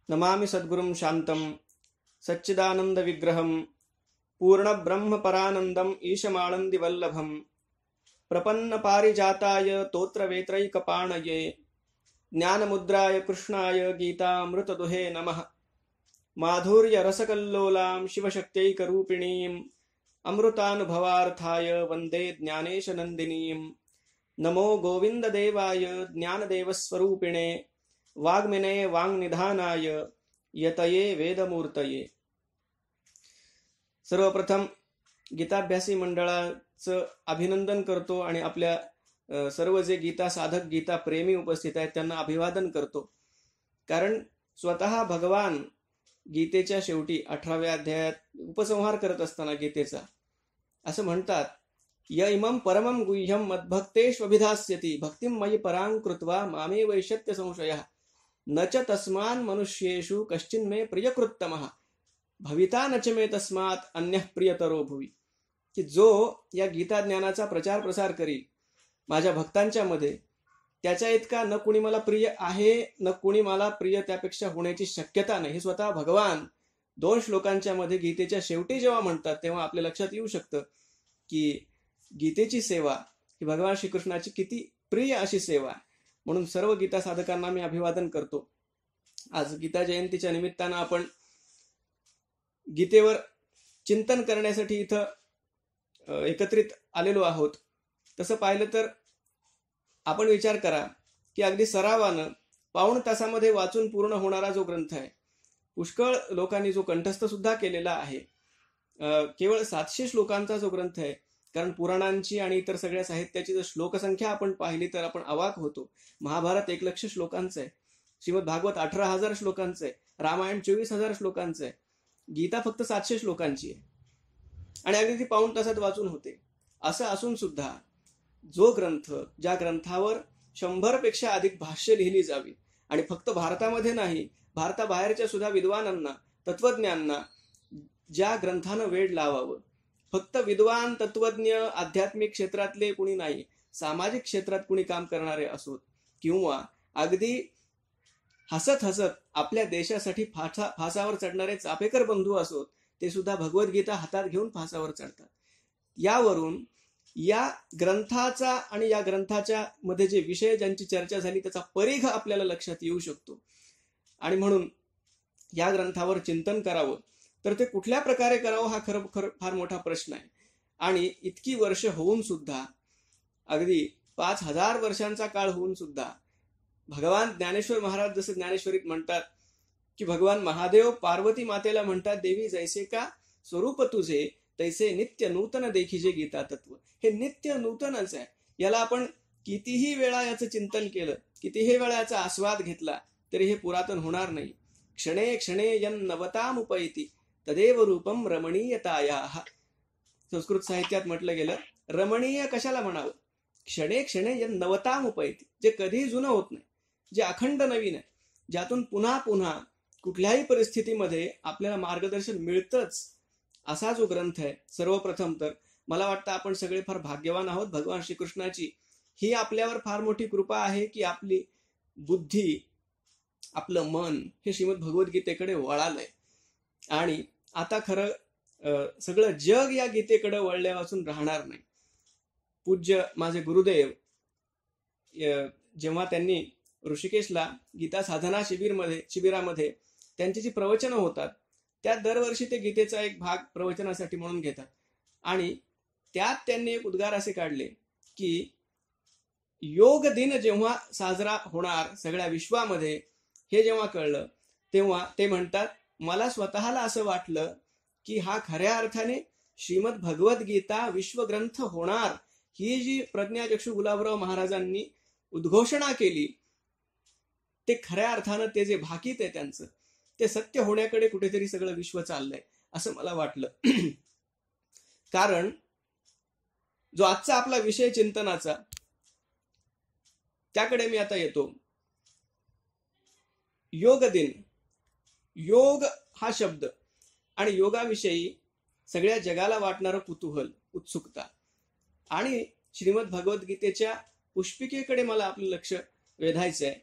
नमामि सद्गुरुं शान्तं सच्चिदानन्दविग्रहं पूर्णब्रह्मपरानन्दम् ईशमानन्दिवल्लभं प्रपन्नपारिजाताय तोत्रवेत्रैकपाणये ज्ञानमुद्राय कृष्णाय गीतामृतदुहे नमः। माधुर्यरसकल्लोलां शिवशक्त्यैकरूपिणीम् अमृतानुभवार्थाय वन्दे ज्ञानेशनन्दिनीं। नमो गोविन्ददेवाय ज्ञानदेवस्वरूपिणे वाग्मिने वाङ्निधानाय यतये वेदमूर्तये। सर्वप्रथम गीताभ्यासी मंडळाचं अभिनंदन करतो आणि आपल्या सर्व जे गीता साधक गीता प्रेमी उपस्थित आहेत त्यांना अभिवादन करतो। कारण स्वतः भगवान गीतेच्या शेवटी 18व्या अध्यायात उपसंहार करत असताना गीतेचा असं म्हणतात, य इमं परमं गुह्यं मद्भक्तेष्वभिधास्यति भक्तिं मयि परां कृत्वा मामे वैशत्य संशयः न च तस्मान् मनुष्येषु कश्चिन्मे प्रियकृत्तमः भविता न च मे तस्मात् अन्यः प्रियतरो भुवि। की जो या गीता ज्ञानाचा प्रचार प्रसार करील माझ्या भक्तांच्या मध्ये, त्याच्या इतका न कुणी मला प्रिय आहे न कुणी मला प्रिय त्यापेक्षा होण्याची शक्यता नाही। हे स्वतः भगवान 2 श्लोकांच्या मध्ये गीतेच्या शेवटी जेव्हा म्हणतात तेव्हा आपल्या लक्षात येऊ शकतं की गीतेची सेवा ही भगवान श्रीकृष्णाची किती प्रिय अशी सेवा आहे। म्हणून सर्व गीता साधकांना मी अभिवादन करतो। आज गीता जयंतीच्या निमित्तानं आपण गीतेवर चिंतन करण्यासाठी इथं एकत्रित आलेलो आहोत। तसं पाहिलं तर आपण विचार करा की अगदी सरावानं पाऊण तासामध्ये वाचून पूर्ण होणारा जो ग्रंथ आहे, पुष्कळ लोकांनी जो कंठस्थ सुद्धा केलेला आहे, केवळ 700 श्लोकांचा जो ग्रंथ आहे। कारण पुराणांची आणि इतर सगळ्या साहित्याची जर श्लोकसंख्या आपण पाहिली तर आपण अवाक होतो। महाभारत 1,00,000 श्लोकांचं आहे, श्रीमद भागवत 18,000 श्लोकांचं आहे, रामायण 24,000 श्लोकांचं आहे, गीता फक्त 700 श्लोकांची आहे आणि अगदी ती पाऊण तासात वाचून होते। असं असून सुद्धा जो ग्रंथ, ज्या ग्रंथावर 100 पेक्षा अधिक भाष्य लिहिली जावी आणि फक्त भारतामध्ये नाही भारताबाहेरच्या सुद्धा विद्वानांना तत्वज्ञांना ज्या ग्रंथानं वेड लावावं, फक्त विद्वान तत्वज्ञ आध्यात्मिक क्षेत्रातले कुणी नाही, सामाजिक क्षेत्रात कुणी काम करणारे असोत किंवा अगदी हसत हसत आपल्या देशासाठी फासावर चढणारे चापेकर बंधू असोत, ते सुद्धा भगवद्गीता हातात घेऊन फासावर चढतात। यावरून या ग्रंथाचा आणि या ग्रंथाच्या मध्ये जे विषय ज्यांची चर्चा झाली त्याचा परिघ आपल्याला लक्षात येऊ शकतो। आणि म्हणून या ग्रंथावर चिंतन करावं तर ते कुठल्या प्रकारे करावं हा खरं फार मोठा प्रश्न आहे। आणि इतकी वर्ष होऊन सुद्धा, अगदी 5,000 वर्षांचा काळ होऊन सुद्धा भगवान ज्ञानेश्वर महाराज जसं ज्ञानेश्वरीत म्हणतात की भगवान महादेव पार्वती मातेला म्हणतात, देवी जैसे का स्वरूप तुझे तैसे नित्य नूतन देखीजे गीता तत्व। हे नित्य नूतनच आहे। याला आपण कितीही वेळा याचं चिंतन केलं, कितीही वेळा याचा आस्वाद घेतला तरी हे पुरातन होणार नाही। क्षणे क्षणे यन नवतामुपैति तदेव रूपम रमणीयतायाः। संस्कृत साहित्यात म्हटलं गेलं, रमणीय कशाला म्हणावं? क्षणे क्षणे यन नवतामुपैति, जे कधीही जुनं होत नाही, जे अखंड नवीन आहे, ज्यातून पुन्हा पुन्हा कुठल्याही परिस्थितीमध्ये आपल्याला मार्गदर्शन मिळतंच, असा जो ग्रंथ आहे। सर्वप्रथम तर मला वाटतं आपण सगळे फार भाग्यवान आहोत। भगवान श्रीकृष्णाची ही आपल्यावर फार मोठी कृपा आहे की आपली बुद्धी, आपलं मन हे श्रीमद भगवद्गीतेकडे वळालंय आणि आता खरं सगळं जग या गीतेकडे वळल्यापासून राहणार नाही। पूज्य माझे गुरुदेव जेव्हा त्यांनी ऋषिकेशला गीता साधना शिबिरामध्ये त्यांची जी प्रवचनं होतात त्यात दरवर्षी ते गीतेचा एक भाग प्रवचनासाठी म्हणून घेतात आणि त्यात त्यांनी एक उद्गार असे काढले की योग दिन जेव्हा साजरा होणार सगळ्या विश्वामध्ये, हे जेव्हा कळलं तेव्हा ते म्हणतात, मला स्वतःला असं वाटलं की हा खऱ्या अर्थाने श्रीमद भगवद्गीता विश्वग्रंथ होणार ही जी प्रज्ञाचक्षु गुलाबराव महाराजांनी उद्घोषणा केली, ते खऱ्या अर्थानं ते जे भाकीत आहे त्यांचं, ते सत्य होण्याकडे कुठेतरी सगळं विश्व चाललंय असं मला वाटलं। कारण जो आजचा आपला विषय चिंतनाचा, त्याकडे मी आता येतो। योग दिन, योग हा शब्द आणि योगाविषयी सगळ्या जगाला वाटणारं कुतूहल, उत्सुकता आणि श्रीमद भगवद्गीतेच्या पुष्पिकेकडे मला आपलं लक्ष वेधायचं आहे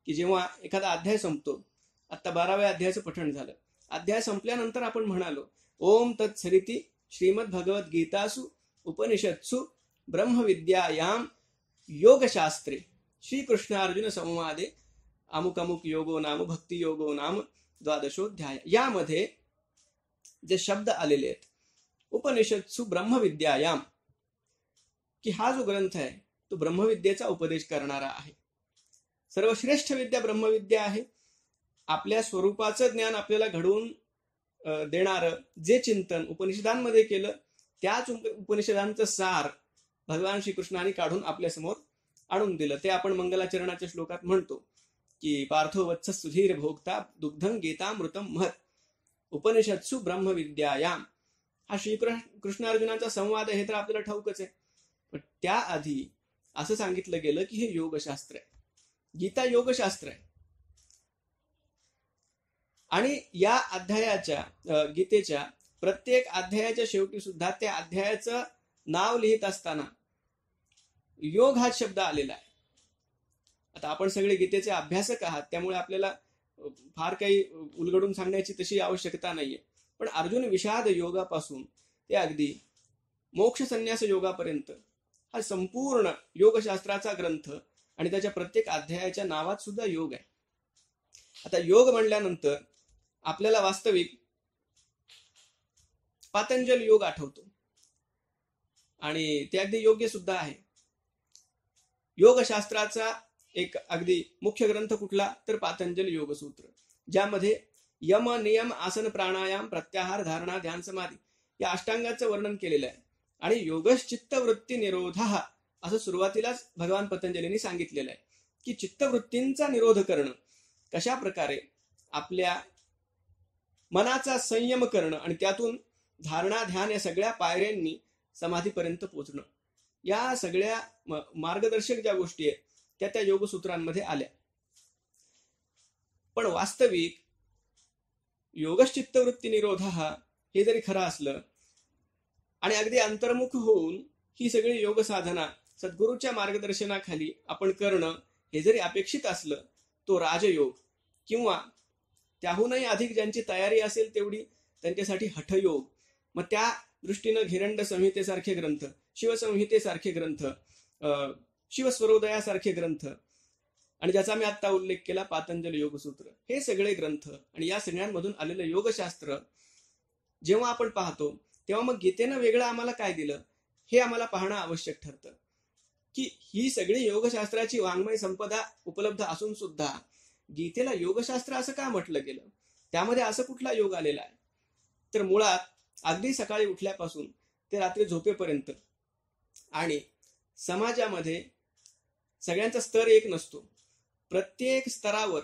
की जेव्हा एखादा अध्याय संपतो आता 12व्या अध्यायाचं पठण झालं. अध्याय संपल्यानंतर आपण म्हणालो ओम तत्सरिती श्रीमद भगवद गीतासु उपनिषत्सु ब्रह्मविद्यायां योगशास्त्रे श्रीकृष्णार्जुन संवादे अमुक अमुक योगो नाम भक्ती योगो नाम द्वादशोध्याय. यामध्ये जे शब्द आलेले आहेत उपनिषत्सु ब्रह्मविद्यायाम, की हा जो ग्रंथ आहे तो ब्रह्मविद्येचा उपदेश करणारा आहे. सर्वश्रेष्ठ विद्या ब्रह्मविद्या आहे. आपल्या स्वरूपाचं ज्ञान आपल्याला घडवून देणारं जे चिंतन उपनिषदांमध्ये केलं त्याच उपनिषदांचं सार भगवान श्रीकृष्णाने काढून आपल्या समोर आणून दिलं. ते आपण मंगलाचरणाच्या श्लोकात म्हणतो की पार्थो वत्स सुधीर भोक्ता दुग्धं गीतामृतम महत उपनिषत्सु ब्रह्मविद्यायाम. हा श्रीकृष्ण अर्जुनाचा संवाद आहे हे तर आपल्याला ठाऊकच आहे. पण त्याआधी असं सांगितलं गेलं की हे योगशास्त्र आहे, गीता योगशास्त्र आहे. आणि या अध्यायाच्या गीतेच्या प्रत्येक अध्यायाच्या शेवटी सुद्धा त्या अध्यायाचं नाव लिहित असताना योग हा शब्द आलेला आहे. आता आपण सगळे गीतेचे अभ्यासक आहात त्यामुळे आपल्याला फार काही उलगडून सांगण्याची तशी आवश्यकता नाहीये. पण अर्जुन विषाद योगापासून ते अगदी मोक्ष संन्यास योगापर्यंत हा संपूर्ण योगशास्त्राचा ग्रंथ आणि त्याच्या प्रत्येक अध्यायाच्या नावात सुद्धा योग आहे. आता योग म्हणल्यानंतर आपल्याला वास्तविक पातंजल योग आठवतो आणि ते अगदी योग्य सुद्धा आहे. योगशास्त्राचा एक अगदी मुख्य ग्रंथ कुठला तर पातंजल योगसूत्र, ज्यामध्ये यम नियम आसन प्राणायाम प्रत्याहार धारणा ध्यान समाधी या अष्टांगाचं वर्णन केलेलं आहे. आणि योगश्चित्त वृत्ती निरोध असं सुरुवातीलाच भगवान पतंजलींनी सांगितलेलं आहे की चित्तवृत्तींचा निरोध करणं, कशा प्रकारे आपल्या मनाचा संयम करणं आणि त्यातून धारणा ध्यान या सगळ्या पायऱ्यांनी समाधीपर्यंत पोहोचणं, या सगळ्या मार्गदर्शक ज्या गोष्टी आहेत त्या योगसूत्रांमध्ये आल्या. पण वास्तविक योगश्चित्तवृत्ती निरोध हे जरी खरं असलं आणि अगदी अंतर्मुख होऊन ही सगळी योग साधना सद्गुरूच्या मार्गदर्शनाखाली आपण करणं हे जरी अपेक्षित असलं, तो राजयोग किंवा त्याहूनही अधिक ज्यांची तयारी असेल तेवढी त्यांच्यासाठी हठयोग. मग त्या दृष्टीनं घिरंड संहितेसारखे ग्रंथ, शिवसंहितेसारखे ग्रंथ, शिवस्वरोदयासारखे ग्रंथ आणि ज्याचा मी आता उल्लेख केला पातंजल योगसूत्र, हे सगळे ग्रंथ आणि या सगळ्यांमधून आलेलं योगशास्त्र जेव्हा आपण पाहतो तेव्हा मग गीतेनं वेगळं आम्हाला काय दिलं हे आम्हाला पाहणं आवश्यक ठरतं. की ही सगळी योगशास्त्राची वाङ्मय संपदा उपलब्ध असून सुद्धा गीतेला योगशास्त्र असं का म्हटलं गेलं, त्यामध्ये असं कुठला योग आलेला आहे. तर मुळात अगदी सकाळी उठल्यापासून ते रात्री झोपेपर्यंत आणि समाजामध्ये सगळ्यांचा स्तर एक नसतो. प्रत्येक स्तरावर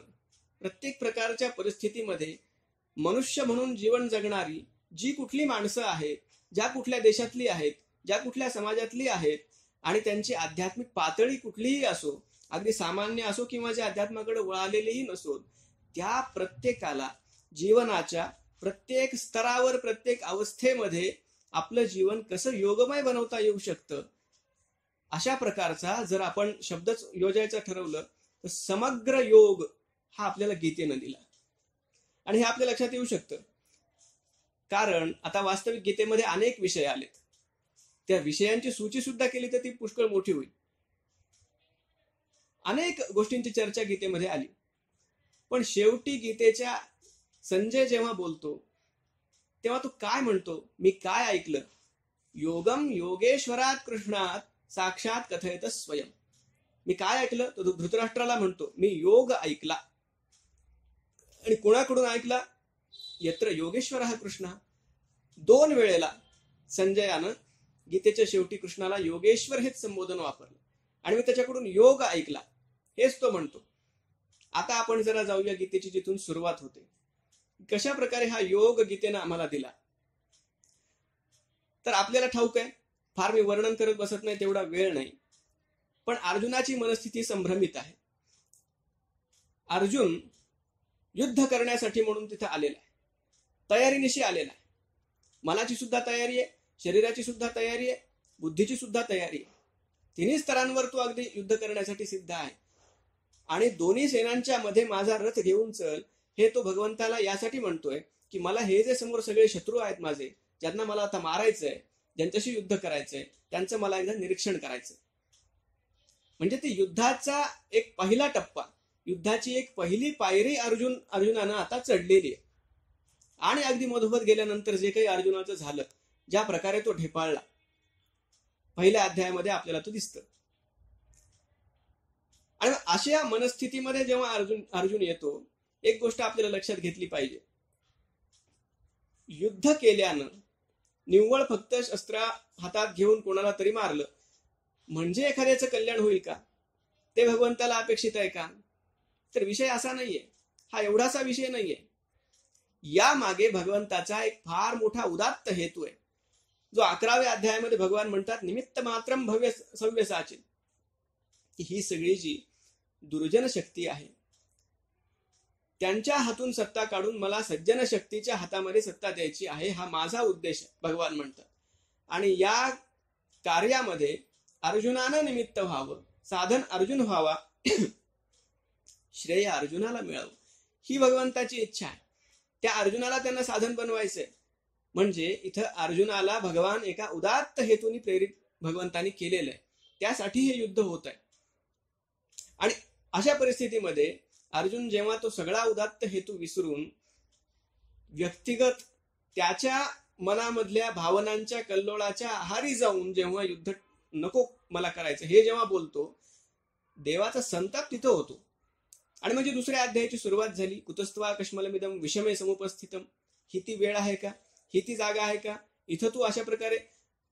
प्रत्येक प्रकारच्या परिस्थितीमध्ये मनुष्य म्हणून जीवन जगणारी जी कुठली माणसं आहेत, ज्या कुठल्या देशातली आहेत, ज्या कुठल्या समाजातली आहेत आणि त्यांची आध्यात्मिक पातळी कुठलीही असो, अगदी सामान्य असो किंवा जे अध्यात्माकडे वळालेलेही नसो, त्या प्रत्येकाला जीवनाच्या प्रत्येक स्तरावर प्रत्येक अवस्थेमध्ये आपलं जीवन कसं योगमय बनवता येऊ शकतं, अशा प्रकारचा जर आपण शब्दच योजायचं ठरवलं तर समग्र योग हा आपल्याला गीतेनं दिला. आणि हे आपल्या लक्षात येऊ शकतं कारण आता वास्तविक गीतेमध्ये अनेक विषय आलेत. त्या विषयांची सूची सुद्धा केली तर ती पुष्कळ मोठी होईल. अनेक गोष्टींची चर्चा गीतेमध्ये आली. पण शेवटी गीतेच्या संजय जेव्हा बोलतो तेव्हा तो काय म्हणतो, मी काय ऐकलं, योगम योगेश्वरात कृष्णात साक्षात कथयत स्वयं. मी काय ऐकलं, तो धृतराष्ट्राला म्हणतो मी योग ऐकला. आणि कोणाकडून ऐकला, यत्र योगेश्वर हा कृष्ण. 2 वेळेला संजयानं गीतेच्या शेवटी कृष्णाला योगेश्वर हेच संबोधन वापरलं आणि मी त्याच्याकडून योग ऐकला हेच तो म्हणतो. आता आपण जरा जाऊया गीतेची जिथून सुरुवात होते, कशा प्रकारे हा योग गीतेनं आम्हाला दिला. तर आपल्याला ठाऊक आहे, फार मी वर्णन करत बसत नाही, तेवढा वेळ नाही. पण अर्जुनाची मनस्थिती संभ्रमित आहे. अर्जुन युद्ध करण्यासाठी म्हणून तिथे आलेला आहे, तयारीनिशी आलेला आहे. मनाची सुद्धा तयारी आहे, शरीराची सुद्धा तयारी आहे, बुद्धीची सुद्धा तयारी आहे. तिन्ही स्तरांवर तो अगदी युद्ध करण्यासाठी सिद्ध आहे. आणि दोन्ही सेनांच्या मध्ये माझा रथ घेऊन चल हे तो भगवंताला यासाठी म्हणतोय की मला हे जे समोर सगळे शत्रू आहेत माझे, ज्यांना मला आता मारायचंय, ज्यांच्याशी युद्ध करायचंय, त्यांचं मला एकदा निरीक्षण करायचं. म्हणजे ते युद्धाचा एक पहिला टप्पा, युद्धाची एक पहिली पायरी अर्जुनानं आता चढलेली आहे. आणि अगदी मधोमध गेल्यानंतर जे काही अर्जुनाचं झालं, ज्या प्रकारे तो ढेपाळला, पहिल्या अध्यायामध्ये आपल्याला तो दिसतं. आणि अशा मनस्थितीमध्ये जेव्हा अर्जुन येतो, एक गोष्ट आपल्याला लक्षात घेतली पाहिजे. युद्ध केल्यानं निव्वळ फक्त शस्त्र हातात घेऊन कोणाला तरी मारलं म्हणजे एखाद्याचं कल्याण होईल का? ते भगवंताला अपेक्षित आहे का? तर विषय असा नाहीये, हा एवढासा विषय नाहीये. या मागे भगवंताचा एक फार मोठा उदात्त हेतू आहे, जो 11व्या अध्यायामध्ये भगवान म्हणतात निमित्त मात्रम भव्य सव्यसाचिन. ही सगळी जी दुर्जन शक्ती आहे, त्यांच्या हातून सत्ता काढून मला सज्जन शक्तीच्या हातामध्ये सत्ता द्यायची आहे, हा माझा उद्देश आहे भगवान म्हणतात. आणि या कार्यामध्ये अर्जुनानं निमित्त व्हावं, साधन अर्जुन व्हावा, श्रेय अर्जुनाला मिळावं, ही भगवंताची इच्छा आहे. त्या अर्जुनाला त्यांना साधन बनवायचंय. म्हणजे इथं अर्जुनाला भगवान एका उदात्त हेतूने प्रेरित भगवंतानी केलेलं आहे. त्यासाठी हे युद्ध होत आहे. आणि अशा परिस्थितीमध्ये अर्जुन जेव्हा तो सगळा उदात्त हेतू विसरून व्यक्तिगत त्याच्या मनामधल्या भावनांच्या कल्लोळाच्या आहारी जाऊन जेव्हा युद्ध नको मला करायचं हे जेव्हा बोलतो, देवाचा संताप तिथं होतो. आणि म्हणजे दुसऱ्या अध्यायाची सुरुवात झाली. कुतस्त्वा कश्मलमिदम विषमे समुपस्थितम. ही ती वेळ आहे का? ही ती जागा आहे का? इथं तू अशा प्रकारे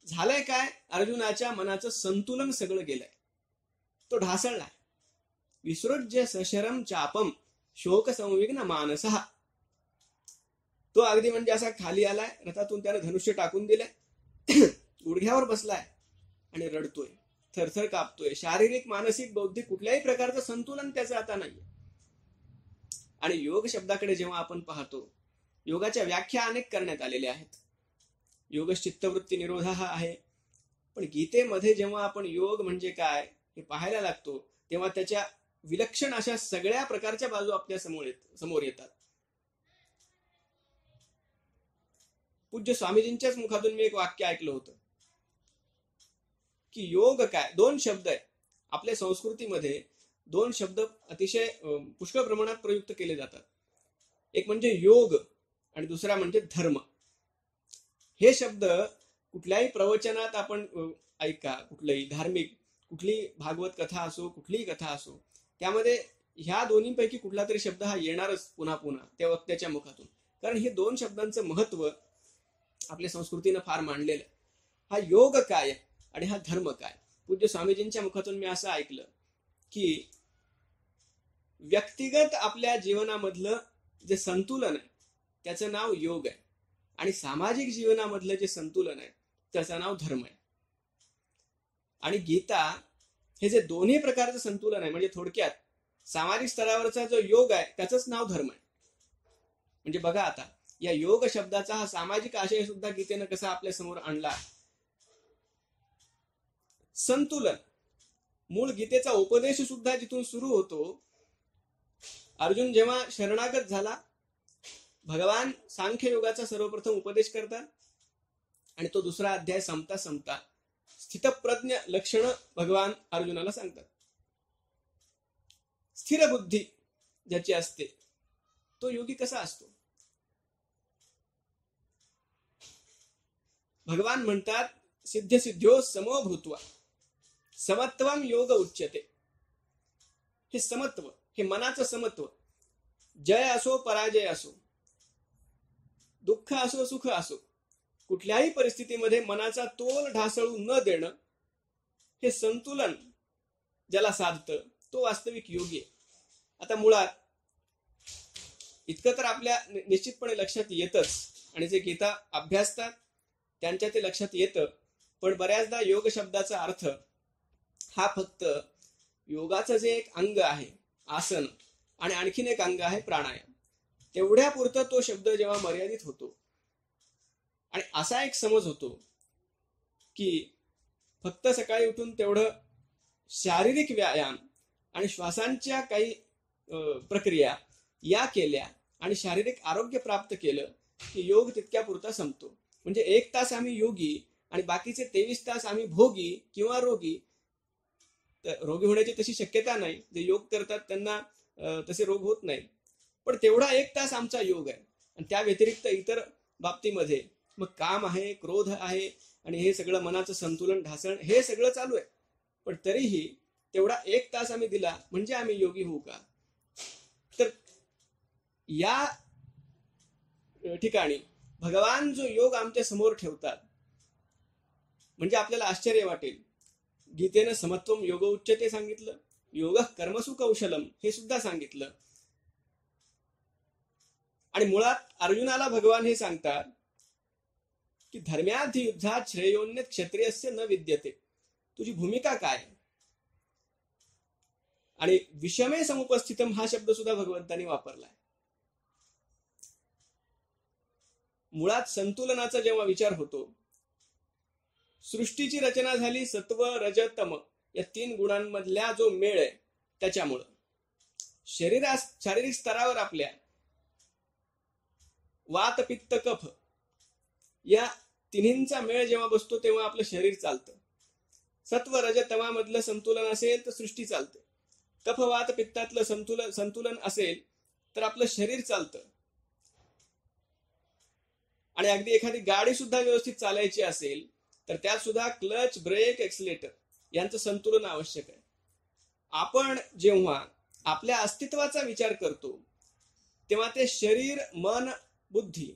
झालंय काय? अर्जुनाच्या मनाचं संतुलन सगळं गेलंय, तो ढासळलाय. विसृज्य सशरम चापम शोक संविघ्न मानसः. तो अगदी म्हणजे असा खाली आलाय, रथातून त्याने धनुष्य टाकून दिलंय, गुडघ्यावर बसलाय आणि रडतोय, थरथर कापतोय. शारीरिक, मानसिक, बौद्धिक कुठल्याही प्रकारचं संतुलन त्याचं आता नाहीये. आणि योग शब्दाकडे जेव्हा आपण पाहतो, योगाच्या व्याख्या अनेक करण्यात आलेल्या आहेत. योगश्चित्तवृत्ती निरोध हा आहे. पण गीतेमध्ये जेव्हा आपण योग म्हणजे काय हे पाहायला लागतो, तेव्हा त्याच्या विलक्षण अशा सगळ्या प्रकारच्या बाजू आपल्या समोर येतात. पूज्य स्वामीजींच्याच मुखातून मी एक वाक्य ऐकलं होतं की योग काय, दोन शब्द आहे आपल्या संस्कृतीमध्ये. दोन शब्द अतिशय पुष्कळ प्रमाणात प्रयुक्त केले जातात. एक म्हणजे योग आणि दुसरा म्हणजे धर्म. हे शब्द कुठल्याही प्रवचनात आपण ऐका, कुठलंही धार्मिक, कुठली भागवत कथा असो, कुठलीही कथा असो, त्यामध्ये ह्या दोन्हीपैकी कुठला तरी शब्द हा येणारच पुन्हा पुन्हा त्या वक्त्याच्या मुखातून. कारण हे दोन शब्दांचं महत्व आपल्या संस्कृतीनं फार मांडलेलं आहे. हा योग काय आणि हा धर्म काय. पूज्य स्वामीजींच्या मुखातून मी असं ऐकलं की व्यक्तिगत आपल्या जीवनामधलं जे संतुलन आहे त्याचं नाव योग आहे, आणि सामाजिक जीवनामधलं जे संतुलन आहे त्याचं नाव धर्म आहे. आणि गीता हे जे दोन्ही प्रकारचं संतुलन आहे, म्हणजे थोडक्यात सामाजिक स्तरावरचा जो योग आहे त्याचंच नाव धर्म आहे. म्हणजे बघा आता या योग शब्दाचा हा सामाजिक आशय सुद्धा गीतेनं कसा आपल्या समोर आणला. संतुलन, मूळ गीतेचा उपदेश सुद्धा जिथून सुरू होतो. अर्जुन जेव्हा शरणागत झाला, भगवान सांख्य योगाचा सर्वप्रथम उपदेश करतात आणि तो दुसरा अध्याय संपता संपता स्थितप्रज्ञ लक्षण भगवान अर्जुनाला सांगतात. स्थिर बुद्धी ज्याची असते तो योगी कसा असतो. भगवान म्हणतात सिद्ध सिद्ध्यो समो भूत्वा समत्वम योग उच्यते. हे समत्व, हे मनाचं समत्व, जय असो पराजय असो, दुःख असो सुख असो, कुठल्याही परिस्थितीमध्ये मनाचा तोल ढासळू न देणं, हे संतुलन ज्याला साधतं तो वास्तविक योगी आहे. आता मुळात इतकं तर आपल्या निश्चितपणे लक्षात येतच, आणि जे गीता अभ्यासतात त्यांच्या ते लक्षात येतं. पण बऱ्याचदा योग शब्दाचा अर्थ हा फक्त योगाचं जे एक अंग आहे आसन, आणि आणखीन एक अंग आहे प्राणायाम, तेवढ्यापुरतं तो शब्द जेव्हा मर्यादित होतो आणि असा एक समज होतो की फक्त सकाळी उठून तेवढं शारीरिक व्यायाम आणि श्वासांच्या काही प्रक्रिया या केल्या आणि शारीरिक आरोग्य प्राप्त केलं की योग तितक्या पुरता संपतो. म्हणजे 1 तास आम्ही योगी आणि बाकीचे 23 तास आम्ही भोगी किंवा रोगी. तर रोगी होण्याची तशी शक्यता नाही, जे योग करतात त्यांना तसे रोग होत नाही. पण तेवढा 1 तास आमचा योग आहे. आणि त्या व्यतिरिक्त इतर बाबतीमध्ये मग काम आहे, क्रोध आहे आणि हे सगळं मनाचं संतुलन ढासळण हे सगळं चालू आहे. पण तरीही तेवढा 1 तास आम्ही दिला म्हणजे आम्ही योगी होऊ का? तर या ठिकाणी भगवान जो योग आमच्या समोर ठेवतात म्हणजे आपल्याला आश्चर्य वाटेल. गीतेनं समत्वम योग उच्चते सांगितलं, योग कर्मसु कौशलम हे सुद्धा सांगितलं. आणि मुळात अर्जुनाला भगवान हे सांगतात की धर्म्याधी युद्धात श्रेयोन्य क्षत्रियस्य न विद्यते. तुझी भूमिका काय? आणि विषमे समुपस्थितम हा शब्द सुद्धा भगवंतांनी वापरलाय. मुळात संतुलनाचा जेव्हा विचार होतो, सृष्टीची रचना झाली सत्व रज तम या 3 गुणांमधल्या जो मेळ आहे त्याच्यामुळं शारीरिक स्तरावर आपल्या वात पित्त कफ या तिन्हींचा मेळ जेव्हा बसतो तेव्हा आपलं शरीर चालतं. सत्व रज तमामधलं संतुलन असेल तर सृष्टी चालते. कफ वात पित्तातलं संतुलन असेल तर आपलं शरीर चालतं. आणि अगदी एखादी गाडी सुद्धा व्यवस्थित चालायची असेल तर त्यात सुद्धा क्लच ब्रेक एक्सिलेटर यांचं संतुलन आवश्यक आहे. आपण जेव्हा आपल्या अस्तित्वाचा विचार करतो तेव्हा ते शरीर मन बुद्धी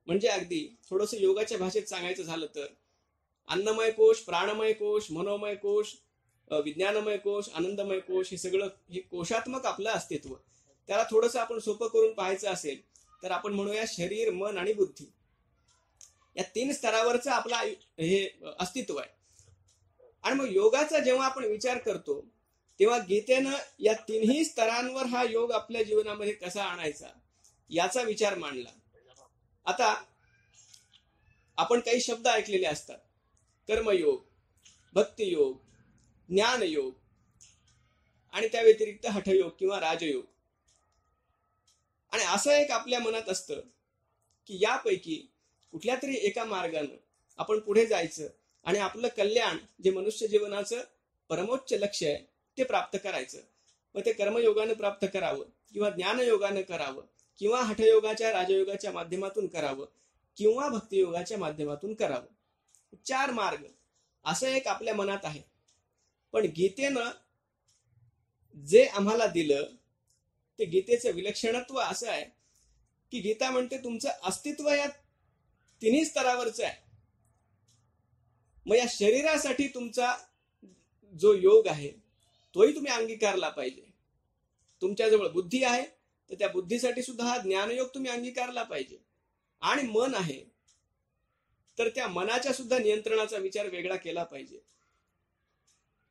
म्हणजे अगदी थोडंसं योगाच्या भाषेत सांगायचं झालं तर अन्नमय कोश, प्राणमय कोश, मनोमय कोश, विज्ञानमय कोश, आनंदमय कोश हे सगळं हे कोशात्मक आपलं अस्तित्व. त्याला थोडंसं आपण सोपं करून पाहायचं असेल तर आपण म्हणूया शरीर मन आणि बुद्धी या 3 स्तरावरचं आपलं हे अस्तित्व आहे. आणि मग योगाचा जेव्हा आपण विचार करतो तेव्हा गीतेनं या 3ही स्तरांवर हा योग आपल्या जीवनामध्ये कसा आणायचा याचा विचार मांडला. आता आपण काही शब्द ऐकलेले असतात, कर्मयोग, भक्तियोग, ज्ञानयोग आणि त्या व्यतिरिक्त हठयोग किंवा राजयोग. आणि असं एक आपल्या मनात असतं की यापैकी कुठल्या तरी एका मार्गानं आपण पुढे जायचं आणि आपलं कल्याण जे मनुष्य जीवनाचं परमोच्च लक्ष्य आहे ते प्राप्त करायचं. मग ते कर्मयोगानं प्राप्त करावं किंवा ज्ञानयोगानं करावं किंवा हठयोगाच्या राजयोगाच्या माध्यमातून करावं किंवा भक्तियोगाच्या माध्यमातून करावं. 4 मार्ग असं एक आपल्या मनात आहे. पण गीतेनं जे आम्हाला दिलं ते गीतेचं विलक्षणत्व असं आहे की गीता म्हणते तुमचं अस्तित्व या 3ही स्तरावरचं आहे. मग या शरीरासाठी तुमचा जो योग आहे तोही तुम्ही अंगीकारला पाहिजे. तुमच्याजवळ बुद्धी आहे तर त्या बुद्धीसाठी सुद्धा हा ज्ञानयोग तुम्ही अंगीकारला पाहिजे. आणि मन आहे तर त्या मनाच्या सुद्धा नियंत्रणाचा विचार वेगळा केला पाहिजे.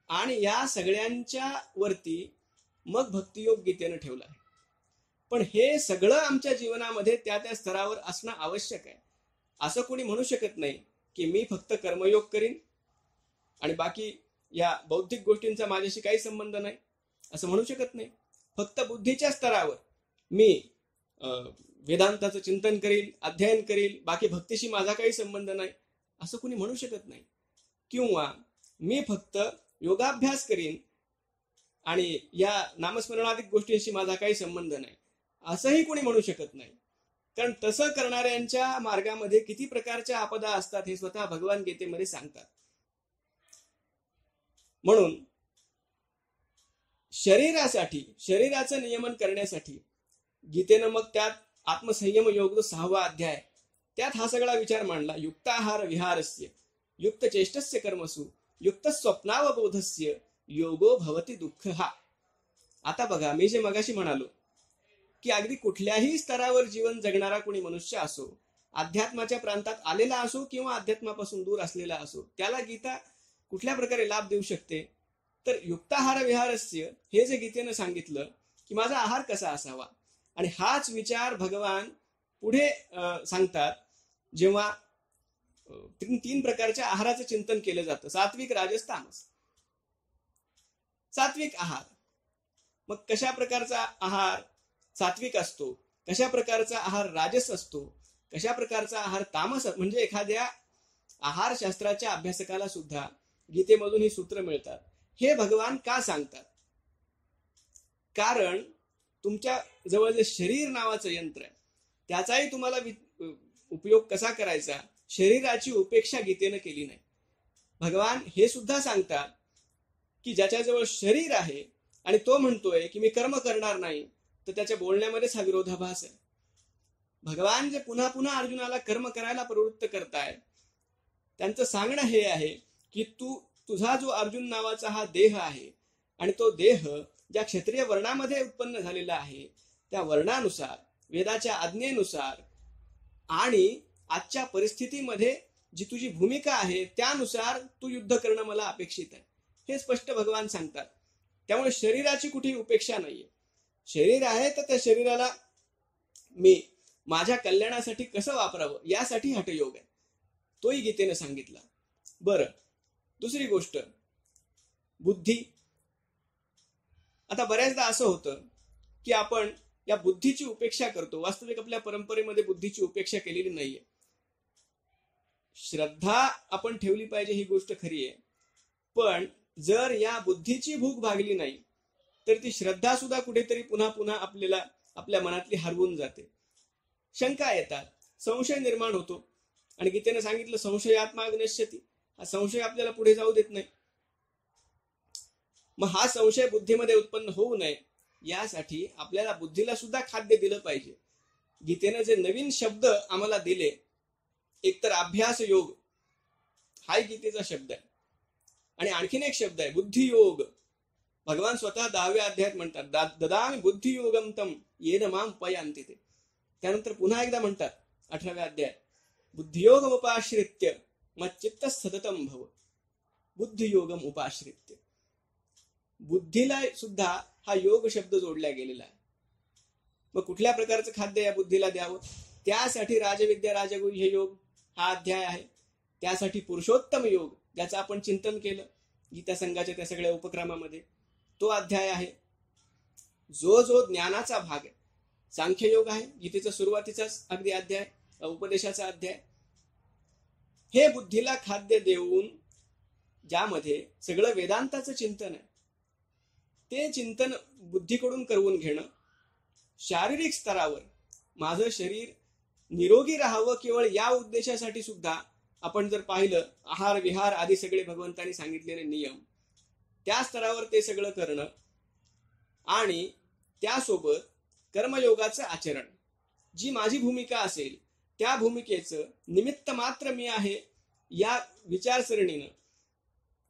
आणि या सगळ्यांच्या वरती मग भक्तियोग गीतेनं ठेवला आहे. पण हे सगळं आमच्या जीवनामध्ये त्या त्या स्तरावर असणं आवश्यक आहे. असं कोणी म्हणू शकत नाही की मी फक्त कर्मयोग करीन आणि बाकी या बौद्धिक गोष्टींचा माझ्याशी काही संबंध नाही, असं म्हणू शकत नाही. फक्त बुद्धीच्या स्तरावर मी वेदांताचं चिंतन करील, अध्ययन करील, बाकी भक्तीशी माझा काही संबंध नाही असं कोणी म्हणू शकत नाही. किंवा मी फक्त योगाभ्यास करीन आणि या नामस्मरणाधिक गोष्टींशी माझा काही संबंध नाही असंही कोणी म्हणू शकत नाही. कारण तसं करणाऱ्यांच्या मार्गामध्ये किती प्रकारच्या आपदा असतात हे स्वतः भगवान गीतेमध्ये सांगतात. म्हणून शरीराचं नियमन करण्यासाठी गीतेनं मग त्यात आत्मसंयम योग जो 6वा अध्याय त्यात हा सगळा विचार मांडला. युक्ताहार विहारस्य युक्त चेष्टस्य कर्मसु युक्त स्वप्नावबोधस्य योगो भवति दुःख हा. आता बघा मी जे मगाशी म्हणालो की अगदी कुठल्याही स्तरावर जीवन जगणारा कोणी मनुष्य असो, अध्यात्माच्या प्रांतात आलेला असो किंवा अध्यात्मापासून दूर असलेला असो, त्याला गीता कुठल्या प्रकारे लाभ देऊ शकते. तर युक्ताहार विहारस्य हे जे गीतेनं सांगितलं की माझा आहार कसा असावा आणि हाच विचार भगवान पुढे सांगतात जेव्हा 3 प्रकारच्या आहाराचं चिंतन केलं जातं. सात्विक राजस तामस. सात्विक आहार मग कशा प्रकारचा आहार सात्विक असतो कशा प्रकारचा आहार राजस असतो, कशा प्रकारचा आहार तामस, म्हणजे एखाद्या आहारशास्त्राच्या अभ्यासकाला सुद्धा गीतेमधून ही सूत्र मिळतात. हे भगवान का सांगतात? कारण तुमच्या जवळ जे शरीर नावाचं यंत्र आहे त्याचाही तुम्हाला उपयोग कसा करायचा, शरीराची उपेक्षा गीतेनं केली नाही. भगवान हे सुद्धा सांगतात की ज्याच्याजवळ शरीर आहे आणि तो म्हणतोय की मी कर्म करणार नाही, तर त्याच्या बोलण्यामध्येच हा विरोधाभास आहे. भगवान जे पुन्हा पुन्हा अर्जुनाला कर्म करायला प्रवृत्त करताय, त्यांचं सांगणं हे आहे की तुझा जो अर्जुन नावाचा हा देह आहे आणि तो देह ज्या क्षत्रिय वर्णामध्ये उत्पन्न झालेला आहे त्या वर्णानुसार, वेदाच्या आज्ञेनुसार आणि आजच्या परिस्थितीमध्ये जी तुझी भूमिका आहे त्यानुसार तू युद्ध करणं मला अपेक्षित आहे, हे स्पष्ट भगवान सांगतात. त्यामुळे शरीराची कुठेही उपेक्षा नाहीये. शरीर आहे तर त्या शरीराला मी माझ्या कल्याणासाठी कसं वापरावं यासाठी हठयोग आहे, तोही गीतेने सांगितला. बरं, दुसरी गोष्ट बुद्धी. आता बऱ्याचदा असं होतं की आपण या बुद्धीची उपेक्षा करतो. वास्तविक आपल्या परंपरेमध्ये बुद्धीची उपेक्षा केलेली नाहीये. श्रद्धा आपण ठेवली पाहिजे, ही गोष्ट खरी आहे. पण जर या बुद्धीची भूक भागली नाही तर ती श्रद्धा सुद्धा कुठेतरी पुन्हा पुन्हा आपल्याला आपल्या मनातली हरवून जाते. शंका येतात, संशय निर्माण होतो. आणि गीतेने सांगितलं संशयात्मा नश्यती, हा संशय आपल्याला पुढे जाऊ देत नाही. मग हा संशय बुद्धीमध्ये उत्पन्न होऊ नये यासाठी आपल्याला बुद्धीला सुद्धा खाद्य दिलं पाहिजे. गीतेने जे नवीन शब्द आम्हाला दिले, एकतर अभ्यास योग हा गीतेचा शब्द आहे, आणि आणखीन एक शब्द आहे बुद्धियोग. भगवान स्वतः 10व्या अध्यायात म्हणतात ददामि बुद्धियोगम तम येन माम उपयांति ते. त्यानंतर पुन्हा एकदा म्हणतात 18व्या अध्यायात बुद्धियोगम उपाश्रित्य मच्चित्त सततम भव. बुद्धियोगम उपाश्रित्य, बुद्धीला सुद्धा हा योग शब्द जोडला गेलेला आहे. मग कुठल्या प्रकारचं खाद्य या बुद्धीला द्यावं, त्यासाठी राजविद्या राजगुह्य योग हा अध्याय आहे. त्यासाठी पुरुषोत्तम योग, ज्याचं आपण चिंतन केलं गीता संघाच्या त्या सगळ्या उपक्रमामध्ये, तो अध्याय आहे. जो ज्ञानाचा भाग आहे, सांख्य योग आहे, गीतेचा सुरुवातीचाच अगदी अध्याय, उपदेशाचा अध्याय. हे बुद्धीला खाद्य देऊन ज्यामध्ये सगळं वेदांताचं चिंतन आहे, ते चिंतन बुद्धीकडून करवून घेणं. शारीरिक स्तरावर माझं शरीर निरोगी राहावं केवळ या उद्देशासाठी सुद्धा आपण जर पाहिलं, आहार विहार आदी सगळे भगवंतांनी सांगितलेले नियम, त्या स्तरावर ते सगळं करणं. आणि त्यासोबत कर्मयोगाचं आचरण, जी माझी भूमिका असेल त्या भूमिकेचं निमित्त मात्र मी आहे या विचारसरणीनं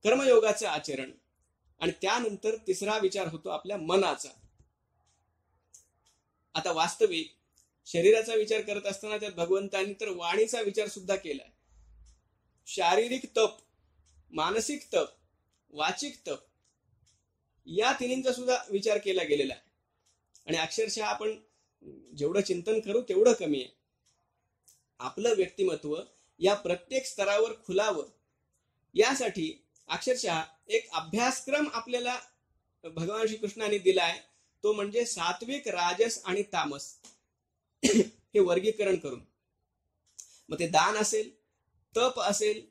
कर्मयोगाचं आचरण. आणि त्यानंतर तिसरा विचार होतो आपल्या मनाचा. आता वास्तविक शरीराचा विचार करत असताना त्यात भगवंतांनी तर वाणीचा विचार सुद्धा केलाय. शारीरिक तप, मानसिक तप, वाचिक तप, या तिन्हींचा सुद्धा विचार केला गेलेला आहे. आणि अक्षरशः आपण जेवढं चिंतन करू तेवढं कमी आहे. आपलं व्यक्तिमत्व या प्रत्येक स्तरावर खुलावं यासाठी अक्षरशः एक अभ्यासक्रम आपल्याला भगवान श्रीकृष्णाने दिलाय, तो म्हणजे सात्विक, राजस आणि तामस हे वर्गीकरण करून. मग ते दान असेल, तप असेल,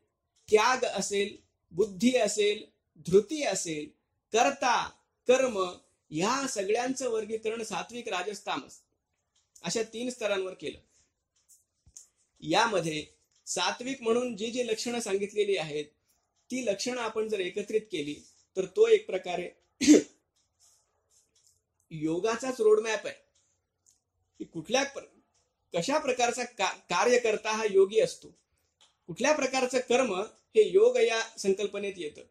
त्याग असेल, बुद्धी असेल, धृती असेल, कर्ता, कर्म, या सगळ्यांचं वर्गीकरण सात्विक, राजस, तामस अशा 3 स्तरांवर केलं. यामध्ये सात्विक म्हणून जी जी लक्षणं सांगितलेली आहेत ती लक्षणं आपण जर एकत्रित केली तर तो एक प्रकारे योगाचाच रोडमॅप आहे की कशा प्रकारचा कार्य करता हा योगी असतो, कुठल्या प्रकारचं कर्म हे योग या संकल्पनेत येतं.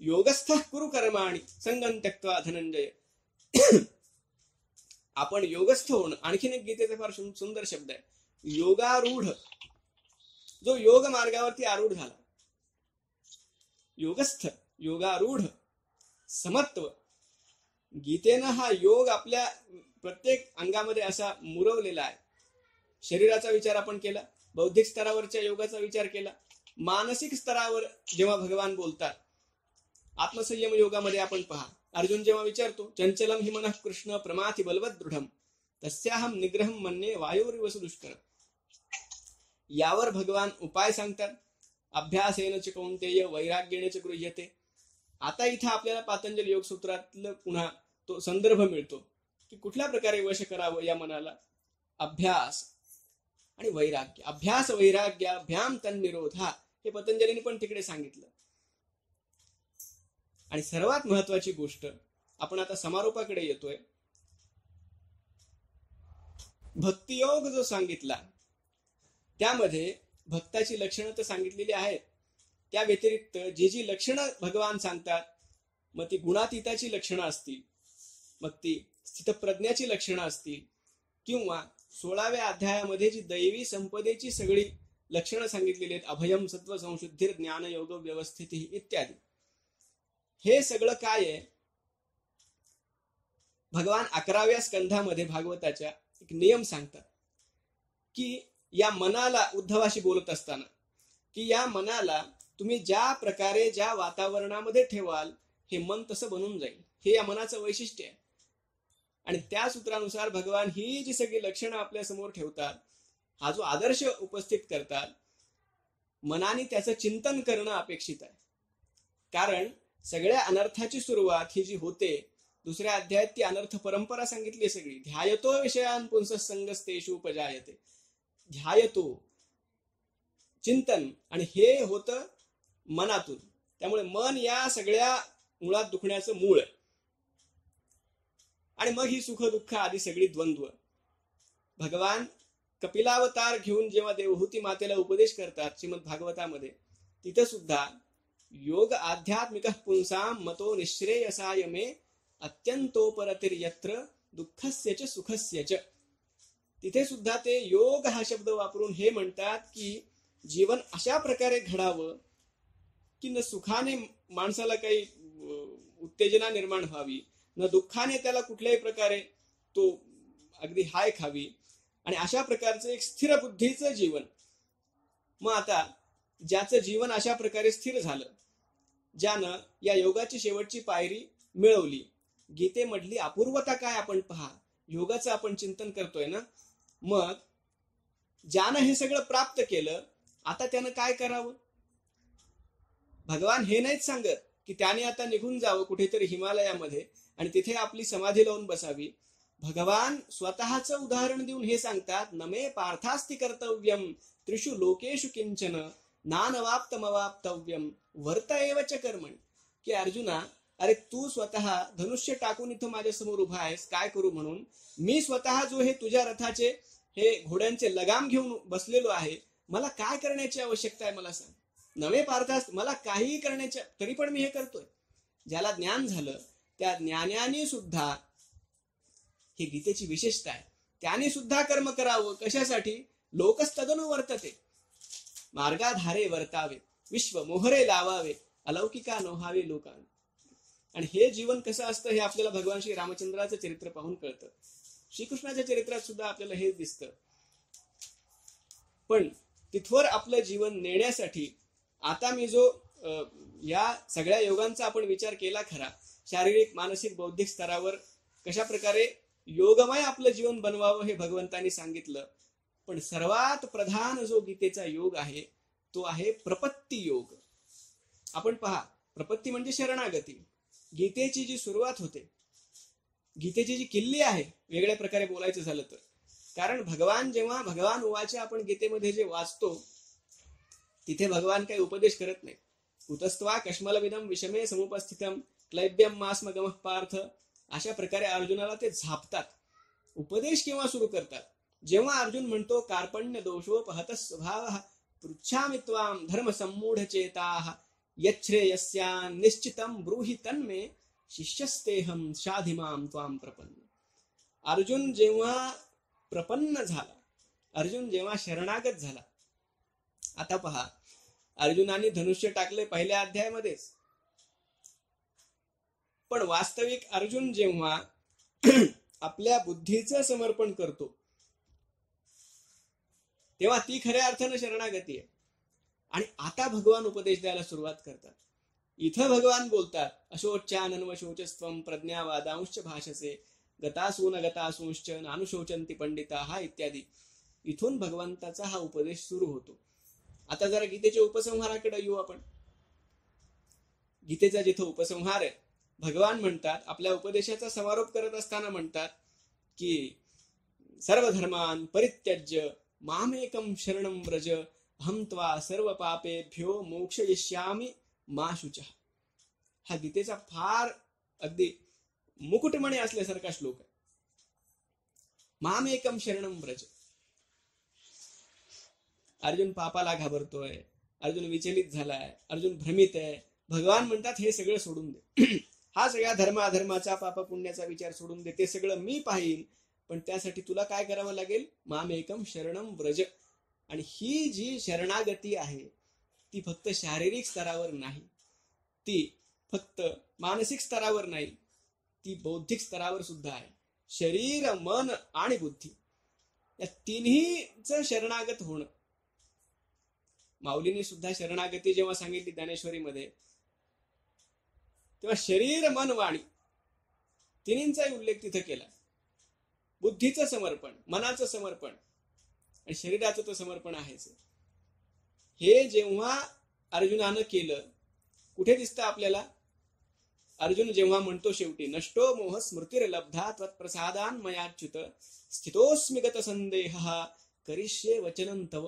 योगस्थ कुरु कर्माणि संगं त्यक्त्वा धनंजय. आपण योगस्थ होणं, आणखीन एक गीतेचा फार सुंदर शब्द आहे, योगारूढ. जो योग मार्गावरती आरूढ झाला, योगस्थ, योगारूढ, समत्व. गीतेनं हा योग आपल्या प्रत्येक अंगामध्ये असा मुरवलेला आहे. शरीराचा विचार आपण केला, बौद्धिक स्तरावरच्या योगाचा विचार केला, मानसिक स्तरावर जेव्हा भगवान बोलतात आत्मसंयम योगामध्ये आपण पहा, अर्जुन जेव्हा विचारतो चंचलम हि मनः कृष्ण प्रमाथि बलवत दृढम, तस्याहम निग्रहम मन्ये वायुरिव दुष्कर. यावर भगवान उपाय सांगतात. अभ्यासेन च कौंतेय वैराग्येण च गृह्यते. आता इथं आपल्याला पातंजल योग सूत्रातलं पुन्हा तो संदर्भ मिळतो की कुठल्या प्रकारे वश करावं या मनाला. अभ्यास आणि वैराग्य. अभ्यास वैराग्याभ्याम तन्निरोधा हे पतंजलीने पण तिकडे सांगितलं. आणि सर्वात महत्वाची गोष्ट, आपण आता समारोपाकडे येतोय. भक्तियोग जो सांगितला त्यामध्ये भक्ताची लक्षणं तर सांगितलेली आहेत. त्या व्यतिरिक्त जी लक्षणं भगवान सांगतात, मग ती गुणातीताची लक्षणं असतील, मग ती स्थितप्रज्ञाची लक्षणं असतील, किंवा 16व्या अध्यायामध्ये जी दैवी संपदेची सगळी लक्षणं सांगितलेली आहेत, अभयम सत्व संशुद्धिर ज्ञान योग व्यवस्थिती इत्यादी, हे सगळं काय आहे? भगवान 11व्या स्कंधामध्ये भागवताच्या एक नियम सांगतात की या मनाला, उद्धवाशी बोलत असताना, की या मनाला तुम्ही ज्या प्रकारे ज्या वातावरणामध्ये ठेवाल हे मन तसं बनून जाईल. हे या मनाचं वैशिष्ट्य आहे. आणि त्या सूत्रानुसार भगवान ही जी सगळी लक्षणं आपल्या समोर ठेवतात, हा जो आदर्श उपस्थित करतात, मनाने त्याचं चिंतन करणं अपेक्षित आहे. कारण सगळ्या अनर्थाची सुरुवात ही जी होते, दुसऱ्या अध्यायात ती अनर्थ परंपरा सांगितली सगळी. ध्यायतो विषयान पुंसः संगस्तेषु उपजायते. ध्यायतो चिंतन, आणि हे होतं मनातून. त्यामुळे मन या सगळ्या मुळात दुखण्याचं मूळ आहे. आणि मग ही सुख दुःख आदी सगळी द्वंद्व. भगवान कपिलावतार घेऊन जेव्हा देवहूती मातेला उपदेश करतात श्रीमद भागवतामध्ये, तिथं सुद्धा योग आध्यात्मिक पुंसाम मतो निश्रेयसाय मे अत्यंतोपरतिर्यत्र दुःखस्य च सुखस्य च. तिथे सुद्धा ते योग हा शब्द वापरून हे म्हणतात की जीवन अशा प्रकारे घडावं की न सुखाने माणसाला काही उत्तेजना निर्माण व्हावी, न दुःखाने त्याला कुठल्याही प्रकारे तो अगदी हाय खावी, आणि अशा प्रकारचं एक स्थिर बुद्धीचं जीवन. मग आता ज्याचं जीवन अशा प्रकारे स्थिर झालं, ज्यानं या योगाची शेवटची पायरी मिळवली, गीतेमधली अपूर्वता काय आपण पहा. योगाचं आपण चिंतन करतोय ना, मग ज्यानं हे सगळं प्राप्त केलं, आता त्यानं काय करावं? भगवान हे नाहीच सांगत की त्याने आता निघून जावं कुठेतरी हिमालयामध्ये आणि तिथे आपली समाधी लावून बसावी. भगवान स्वतःचं उदाहरण देऊन हे सांगतात, नमे पार्थास्ति कर्तव्यम त्रिषु लोकेषु किंचन नानवाप्तमवाप्तव्यम वर्त एव च कर्मणि. की अर्जुना, अरे तू स्वतः धनुष्य टाकून इथं माझ्या समोर उभा आहेस, काय करू म्हणून? मी स्वतः जो हे तुझ्या रथाचे हे घोड्यांचे लगाम घेऊन बसलेलो आहे, मला काय करण्याची आवश्यकता आहे मला सांग. नवे पार्थास, मला काहीही करण्याच्या, तरी पण मी हे करतोय. ज्याला ज्ञान झालं त्या ज्ञानाने सुद्धा, ही गीतेची विशेषता आहे, त्याने सुद्धा कर्म करावं. कशासाठी? लोकस्तदनु वर्तते, मार्गाधारे वर्तावे, विश्व मोहरे लावावे, अलौकिका नोहावे लोकांना. आणि हे जीवन कसं असतं हे आपल्याला भगवान श्री रामचंद्राचं चरित्र पाहून कळतं. श्रीकृष्णाच्या चरित्रात सुद्धा आपल्याला हेच दिसतं. पण तिथवर आपलं जीवन नेण्यासाठी आता मी जो या सगळ्या योगांचा आपण विचार केला खरा, शारीरिक मानसिक बौद्धिक स्तरावर कशा प्रकारे योगमय आपलं जीवन बनवावं हे भगवंतांनी सांगितलं. पण सर्वात प्रधान जो गीतेचा योग आहे तो आहे प्रपत्ती योग. आपण पहा, प्रपत्ती म्हणजे शरणागती. गीतेची जी सुरुवात होते, गीतेची जी किल्ली आहे वेगळ्या प्रकारे बोलायचं झालं तर, कारण जेव्हा भगवान उवाचे आपण गीतेमध्ये जे वाचतो तिथे भगवान काही उपदेश करत नाही. कुतस्त्वा कश्मलविदम विषमे समुपस्थितम क्लैब्यम मास्म गमः पार्थ, अशा प्रकारे अर्जुनाला ते झापतात. उपदेश केव्हा सुरू करतात? जेव्हा अर्जुन म्हणतो कार्पण्य दोषोपहत स्वभावः पृच्छामि त्वां धर्म सम्मूढ चेताः यच्छ्रेयस्यान् निश्चितं ब्रूहि तन्मे शिष्यस्तेहं शाधिमां त्वां प्रपन्न. अर्जुन जेव्हा प्रपन्न झाला, अर्जुन जेव्हा शरणागत झाला. आता पहा, अर्जुनाने धनुष्य टाकले पहिल्या अध्यायामध्येच, पण वास्तविक अर्जुन जेव्हा आपल्या बुद्धीचं समर्पण करतो तेव्हा ती खऱ्या अर्थानं शरणागती आहे. आणि आता भगवान उपदेश द्यायला सुरुवात करतात. इथं भगवान बोलतात, अशोच्यानन्व शोचस्त्वं प्रज्ञावादांश्च भाषसे गतासून गतासूंश्च नानुशोचंती पंडिता हा इत्यादी. इथून भगवंताचा हा उपदेश सुरू होतो. आता जरा गीतेच्या उपसंहाराकडे येऊ आपण. गीतेचा जिथं उपसंहार आहे, भगवान म्हणतात, आपल्या उपदेशाचा समारोप करत असताना म्हणतात की सर्व धर्मान परित्यज्य मामेकम शरणं व्रज अहं त्वा सर्व पापेभ्यो मोक्षयिष्यामि मा शुचः. हा गीतेचा फार अगदी मुकुटमणी असल्यासारखा श्लोक आहे. मामेकम शरणं व्रज. अर्जुन पापाला घाबरतोय, अर्जुन विचलित झालाय, अर्जुन भ्रमित आहे. भगवान म्हणतात हे सगळं सोडून दे. हा सगळा धर्माधर्माचा पाप पुण्याचा विचार सोडून दे. ते सगळं मी पाहीन, पण त्यासाठी तुला काय करावं लागेल? मामेकम शरणं व्रज. आणि ही जी शरणागती आहे ती फक्त शारीरिक स्तरावर नाही, ती फक्त मानसिक स्तरावर नाही, ती बौद्धिक स्तरावर सुद्धा आहे. शरीर, मन आणि बुद्धी या तिन्हीचं शरणागत होणं. माऊलींनी सुद्धा शरणागती जेव्हा सांगितली ज्ञानेश्वरीमध्ये, तेव्हा शरीर, मन, वाणी तिन्हींचाही उल्लेख तिथं केला. बुद्धीचं समर्पण, मनाचं समर्पण आणि शरीराचं तर समर्पण आहेच. हे जेव्हा अर्जुनानं केलं, कुठे दिसतं आपल्याला? अर्जुन जेव्हा म्हणतो शेवटी, नष्टो मोह स्मृतिर्लब्धा त्वत्प्रसादान् मयाच्युत स्थितोऽस्मि गत संदेहः करिष्ये वचनं तव.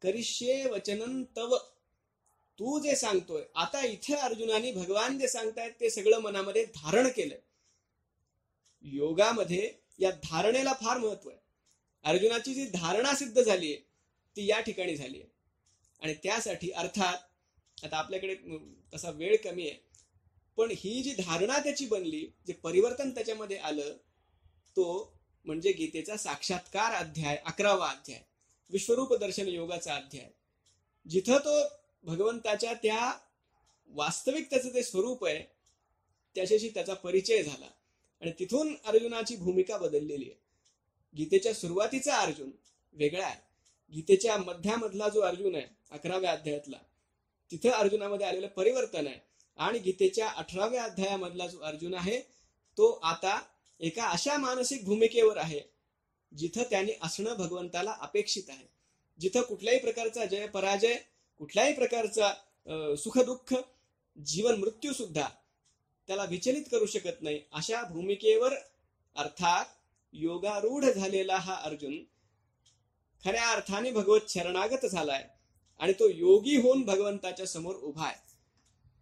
करिष्ये वचनं तव. तू जे सांगतोय, आता इथे अर्जुनाने भगवान जे सांगतायत ते सगळं मनामध्ये धारण केलंय. योगामध्ये या धारणेला फार महत्व आहे. अर्जुनाची जी धारणा सिद्ध झालीय ती या ठिकाणी झाली आहे. आणि त्यासाठी अर्थात आता आपल्याकडे तसा वेळ कमी आहे, पण ही जी धारणा त्याची बनली, जे परिवर्तन त्याच्यामध्ये आलं, तो म्हणजे गीतेचा साक्षात्कार अध्याय 11वा अध्याय, विश्वरूप दर्शन योगाचा अध्याय, जिथं तो भगवंताच्या त्या वास्तविक त्याचं जे स्वरूप आहे त्याच्याशी त्याचा परिचय झाला. आणि तिथून अर्जुनाची भूमिका बदललेली आहे. गीतेच्या सुरुवातीचा अर्जुन वेगळा आहे. गीतेच्या मध्यामधला जो अर्जुन आहे 11व्या अध्यायातला, तिथं अर्जुनामध्ये आलेलं परिवर्तन आहे. आणि गीतेच्या 18व्या अध्यायामधला जो अर्जुन आहे तो आता एका अशा मानसिक भूमिकेवर आहे जिथं त्याने असणं भगवंताला अपेक्षित आहे. जिथं कुठल्याही प्रकारचा जय पराजय, कुठल्याही प्रकारचा सुखदुःख, जीवन मृत्यू सुद्धा त्याला विचलित करू शकत नाही. अशा भूमिकेवर अर्थात योगारूढ झालेला हा अर्जुन खऱ्या अर्थाने भगवत शरणागत झालाय आणि तो योगी होऊन भगवंताच्या समोर उभा आहे.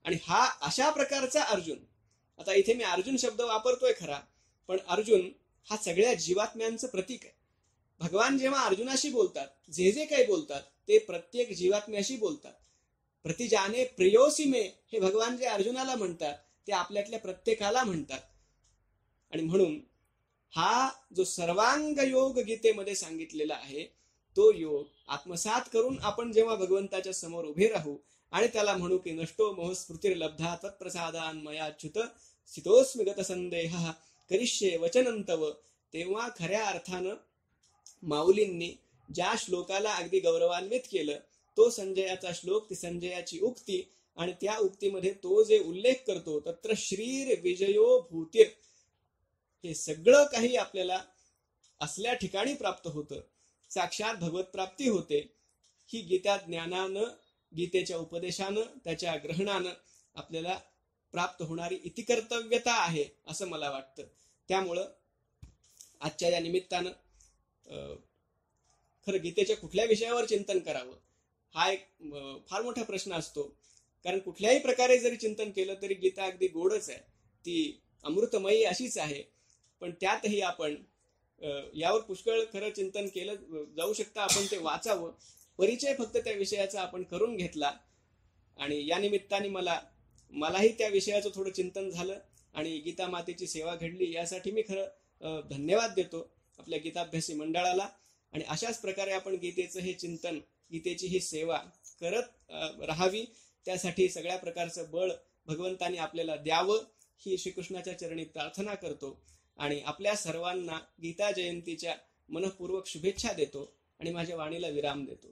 आणि हा अशा प्रकारचा अर्जुन, आता इथे मी अर्जुन शब्द वापरतोय खरा, पण अर्जुन हा सगळ्या जीवात्म्यांचं प्रतीक आहे. भगवान जेव्हा अर्जुनाशी बोलतात, जे जे काही बोलतात ते प्रत्येक जीवात्म्याशी बोलतात. प्रतिजाने प्रियोसी मे हे भगवान जे अर्जुनाला म्हणतात ते आपल्यातल्या प्रत्येकाला म्हणतात. आणि म्हणून हा जो सर्वांग योग गीतेमध्ये सांगितलेला आहे तो योग आत्मसात करून आपण जेव्हा भगवंताच्या समोर उभे राहू आणि त्याला म्हणू की नष्टो मोह स्मृतिर्लब्धा तत्प्रसादान् मयाच्युत स्थितोऽस्मि गत संदेहः करिष्ये वचनं तव, तेव्हा खऱ्या अर्थानं माऊलींनी ज्या श्लोकाला अगदी गौरवान्वित केलं तो संजयाचा श्लोक, ती संजयाची उक्ती. आणि त्या उक्तीमध्ये तो जे उल्लेख करतो तत्र श्रीर विजयो भूतीर, हे सगळं काही आपल्याला असल्या ठिकाणी प्राप्त होतं. साक्षात भगवत प्राप्ती होते. ही गीता ज्ञानानं, गीतेच्या उपदेशानं, त्याच्या ग्रहणानं आपल्याला प्राप्त होणारी इतिकर्तव्यता आहे असं मला वाटतं. त्यामुळं आजच्या या निमित्तानं खरं गीतेच्या कुठल्या विषयावर चिंतन करावं हा एक फार मोठा प्रश्न असतो. कारण कुठल्याही प्रकारे जरी चिंतन केलं तरी गीता अगदी गोडच आहे, ती अमृतमयी अशीच आहे. पण त्यातही आपण यावर पुष्कळ खरं चिंतन केलं जाऊ शकतं. आपण ते वाचावं, परिचय फक्त त्या विषयाचा आपण करून घेतला. आणि या निमित्ताने मलाही त्या विषयाचं थोडं चिंतन झालं आणि गीता मातेची सेवा घडली. यासाठी मी खरं धन्यवाद देतो आपल्या गीताभ्यासी मंडळाला. आणि अशाच प्रकारे आपण गीतेचं हे चिंतन, गीतेची ही सेवा करत राहावी, त्यासाठी सगळ्या प्रकारचं बळ भगवंतानी आपल्याला द्यावं ही श्रीकृष्णाच्या चरणी प्रार्थना करतो. आणि आपल्या सर्वांना गीता जयंतीच्या मनःपूर्वक शुभेच्छा देतो आणि माझ्या वाणीला विराम देतो.